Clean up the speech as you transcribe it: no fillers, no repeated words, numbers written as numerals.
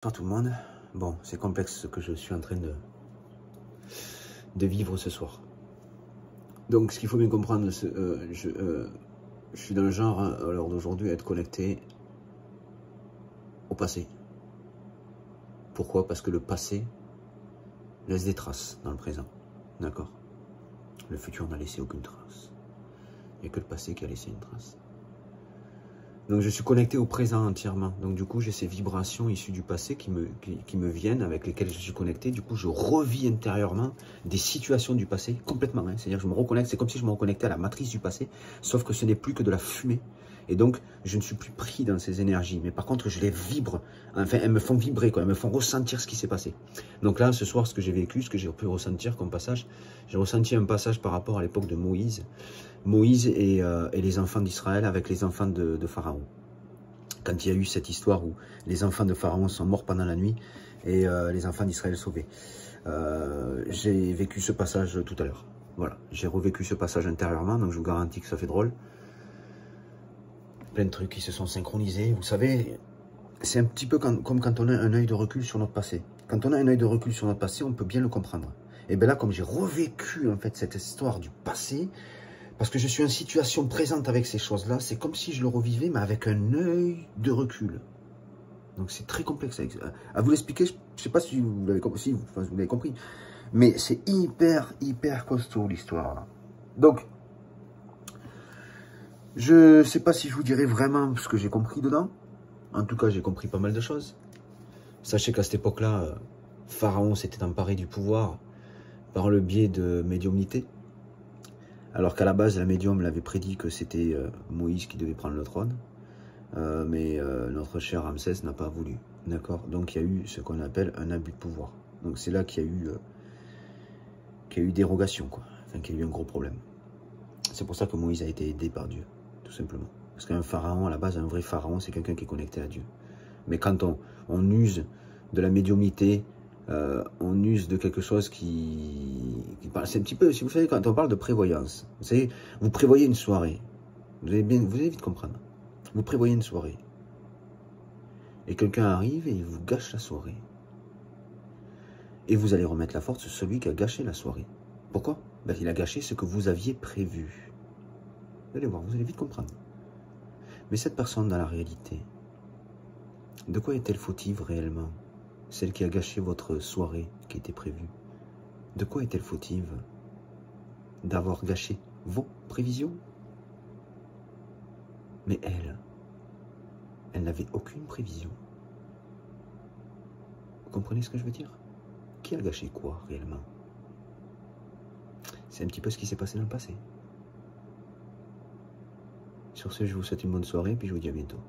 Bonjour tout le monde. Bon, c'est complexe ce que je suis en train de vivre ce soir. Donc, ce qu'il faut bien comprendre, je suis dans le genre, à l'heure d'aujourd'hui, à être connecté au passé. Pourquoi? Parce que le passé laisse des traces dans le présent. D'accord? Le futur n'a laissé aucune trace. Il n'y a que le passé qui a laissé une trace. Donc je suis connecté au présent entièrement. Donc du coup j'ai ces vibrations issues du passé qui me viennent, avec lesquelles je suis connecté. Du coup je revis intérieurement des situations du passé complètement. Hein. C'est-à-dire que je me reconnecte, c'est comme si je me reconnectais à la matrice du passé, sauf que ce n'est plus que de la fumée. Et donc je ne suis plus pris dans ces énergies. Mais par contre je les vibre, enfin elles me font vibrer, quoi. Elles me font ressentir ce qui s'est passé. Donc là ce soir ce que j'ai vécu, ce que j'ai pu ressentir comme passage, j'ai ressenti un passage par rapport à l'époque de Moïse. Moïse et les enfants d'Israël avec les enfants de Pharaon. Quand il y a eu cette histoire où les enfants de Pharaon sont morts pendant la nuit et les enfants d'Israël sauvés. J'ai vécu ce passage tout à l'heure. Voilà, j'ai revécu ce passage intérieurement, donc je vous garantis que ça fait drôle. Plein de trucs qui se sont synchronisés. Vous savez, c'est un petit peu comme quand on a un œil de recul sur notre passé. Quand on a un œil de recul sur notre passé, on peut bien le comprendre. Et bien là, comme j'ai revécu en fait cette histoire du passé, parce que je suis en situation présente avec ces choses-là, c'est comme si je le revivais, mais avec un œil de recul. Donc c'est très complexe. À vous l'expliquer, je ne sais pas si vous l'avez compris, si vous l'avez compris, mais c'est hyper costaud l'histoire. Donc, je ne sais pas si je vous dirai vraiment ce que j'ai compris dedans. En tout cas, j'ai compris pas mal de choses. Sachez qu'à cette époque-là, Pharaon s'était emparé du pouvoir par le biais de médiumnité. Alors qu'à la base, la médium l'avait prédit que c'était Moïse qui devait prendre le trône. Mais notre cher Ramsès n'a pas voulu. D'accord? Donc il y a eu ce qu'on appelle un abus de pouvoir. Donc c'est là qu'il y a eu dérogation, quoi. Enfin, qu'il y a eu un gros problème. C'est pour ça que Moïse a été aidé par Dieu, tout simplement. Parce qu'un pharaon, à la base, un vrai pharaon, c'est quelqu'un qui est connecté à Dieu. Mais quand on use de la médiumnité, on use de quelque chose qui parle. C'est un petit peu, si vous savez, quand on parle de prévoyance, vous savez, vous prévoyez une soirée. Vous allez vite comprendre. Vous prévoyez une soirée. Et quelqu'un arrive et il vous gâche la soirée. Et vous allez remettre la faute sur celui qui a gâché la soirée. Pourquoi? Ben, il a gâché ce que vous aviez prévu. Vous allez voir, vous allez vite comprendre. Mais cette personne, dans la réalité, de quoi est-elle fautive réellement? Celle qui a gâché votre soirée qui était prévue. De quoi est-elle fautive? D'avoir gâché vos prévisions? Mais elle n'avait aucune prévision. Vous comprenez ce que je veux dire? Qui a gâché quoi réellement? C'est un petit peu ce qui s'est passé dans le passé. Sur ce, je vous souhaite une bonne soirée, puis je vous dis à bientôt.